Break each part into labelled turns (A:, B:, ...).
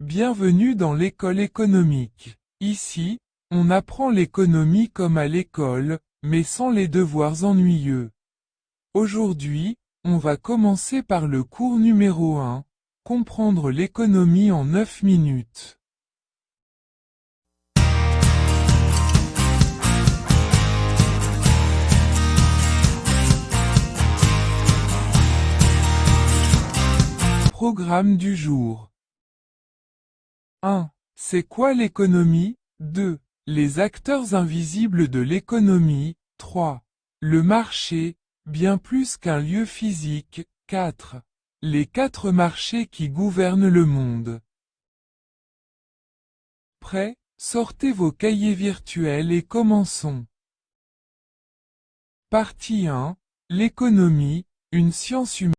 A: Bienvenue dans l'école économique. Ici, on apprend l'économie comme à l'école, mais sans les devoirs ennuyeux. Aujourd'hui, on va commencer par le cours numéro 1, comprendre l'économie en 9 minutes. Programme du jour. 1. C'est quoi l'économie? 2. Les acteurs invisibles de l'économie. 3. Le marché, bien plus qu'un lieu physique. 4. Les 4 marchés qui gouvernent le monde. Prêt? Sortez vos cahiers virtuels et commençons. Partie 1. L'économie, une science humaine.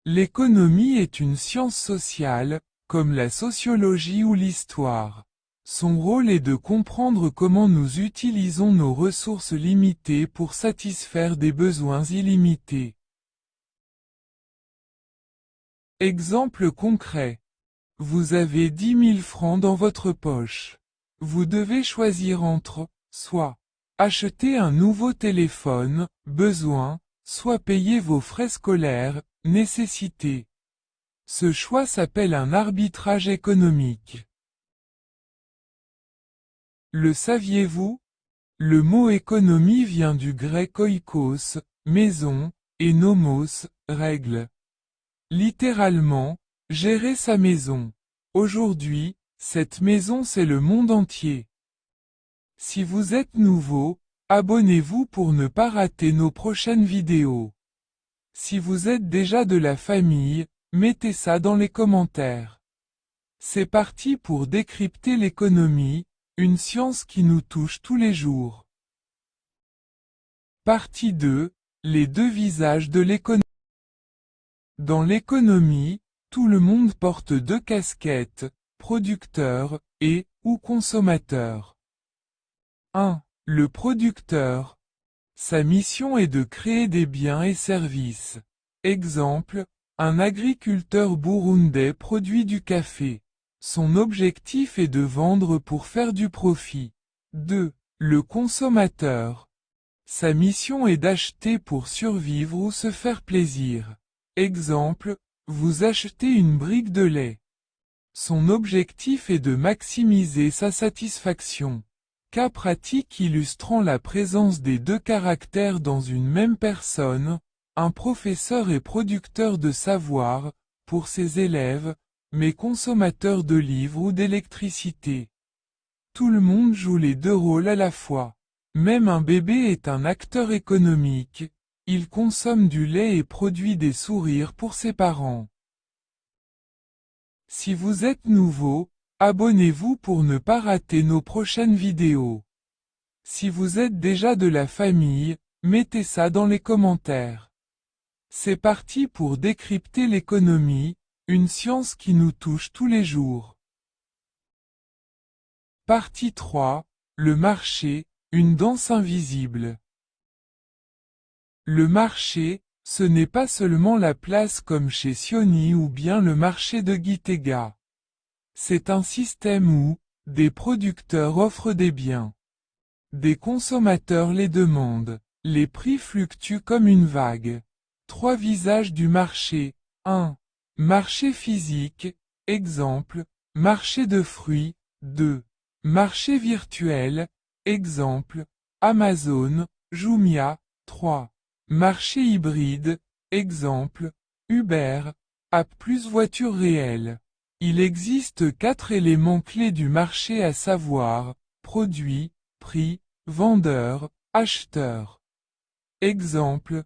A: L'économie est une science sociale, comme la sociologie ou l'histoire. Son rôle est de comprendre comment nous utilisons nos ressources limitées pour satisfaire des besoins illimités. Exemple concret. Vous avez 10 000 francs dans votre poche. Vous devez choisir entre, soit acheter un nouveau téléphone, besoin, soit payer vos frais scolaires, nécessité. Ce choix s'appelle un arbitrage économique. Le saviez-vous? Le mot économie vient du grec oikos, maison, et nomos, règle. Littéralement, gérer sa maison. Aujourd'hui, cette maison c'est le monde entier. Si vous êtes nouveau, abonnez-vous pour ne pas rater nos prochaines vidéos. Si vous êtes déjà de la famille, mettez ça dans les commentaires. C'est parti pour décrypter l'économie, une science qui nous touche tous les jours. Partie 2, les deux visages de l'économie. Dans l'économie, tout le monde porte deux casquettes, producteur et ou consommateur. 1. Le producteur. Sa mission est de créer des biens et services. Exemple, un agriculteur burundais produit du café. Son objectif est de vendre pour faire du profit. 2. Le consommateur. Sa mission est d'acheter pour survivre ou se faire plaisir. Exemple, vous achetez une brique de lait. Son objectif est de maximiser sa satisfaction. Cas pratique illustrant la présence des deux caractères dans une même personne, un professeur est producteur de savoir, pour ses élèves, mais consommateur de livres ou d'électricité. Tout le monde joue les deux rôles à la fois. Même un bébé est un acteur économique, il consomme du lait et produit des sourires pour ses parents. Si vous êtes nouveau, abonnez-vous pour ne pas rater nos prochaines vidéos. Si vous êtes déjà de la famille, mettez ça dans les commentaires. C'est parti pour décrypter l'économie, une science qui nous touche tous les jours. Partie 3, le marché, une danse invisible. Le marché, ce n'est pas seulement la place comme chez Sioni ou bien le marché de Gitega. C'est un système où, des producteurs offrent des biens. Des consommateurs les demandent. Les prix fluctuent comme une vague. 3 visages du marché. 1. Marché physique, exemple, marché de fruits. 2. Marché virtuel, exemple, Amazon, Jumia. 3. Marché hybride, exemple, Uber, app plus voiture réelle. Il existe 4 éléments clés du marché à savoir, produit, prix, vendeur, acheteur. Exemple.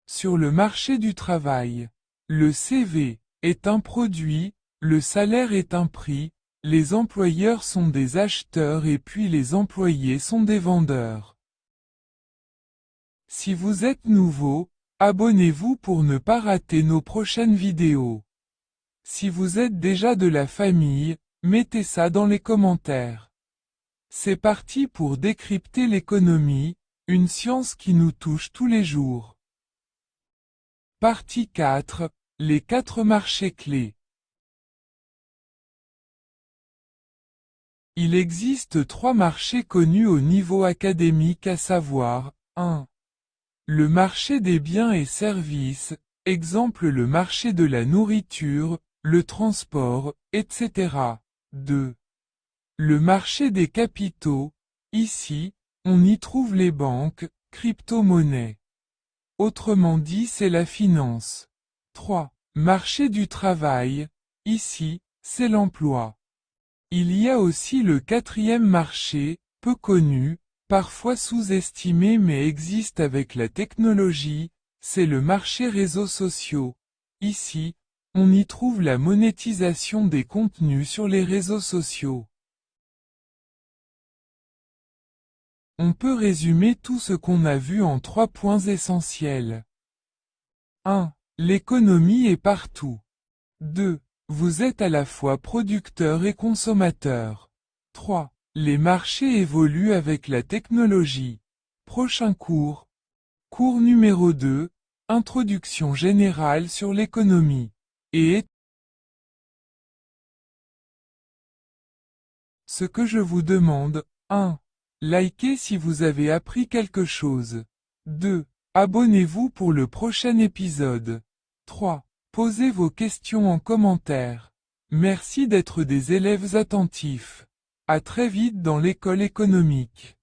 A: Sur le marché du travail, le CV est un produit, le salaire est un prix, les employeurs sont des acheteurs et puis les employés sont des vendeurs. Si vous êtes nouveau, abonnez-vous pour ne pas rater nos prochaines vidéos. Si vous êtes déjà de la famille, mettez ça dans les commentaires. C'est parti pour décrypter l'économie, une science qui nous touche tous les jours. Partie 4, les 4 marchés clés. Il existe 3 marchés connus au niveau académique, à savoir, 1. Le marché des biens et services, exemple le marché de la nourriture, le transport, etc. 2. Le marché des capitaux, ici, on y trouve les banques, crypto-monnaies. Autrement dit, c'est la finance. 3. Marché du travail, ici, c'est l'emploi. Il y a aussi le 4e marché, peu connu, parfois sous-estimé mais existe avec la technologie, c'est le marché réseaux sociaux. Ici, on y trouve la monétisation des contenus sur les réseaux sociaux. On peut résumer tout ce qu'on a vu en 3 points essentiels. 1. L'économie est partout. 2. Vous êtes à la fois producteur et consommateur. 3. Les marchés évoluent avec la technologie. Prochain cours. Cours numéro 2. Introduction générale sur l'économie. Et ce que je vous demande, 1. Likez si vous avez appris quelque chose. 2. Abonnez-vous pour le prochain épisode. 3. Posez vos questions en commentaire. Merci d'être des élèves attentifs. À très vite dans l'école économique.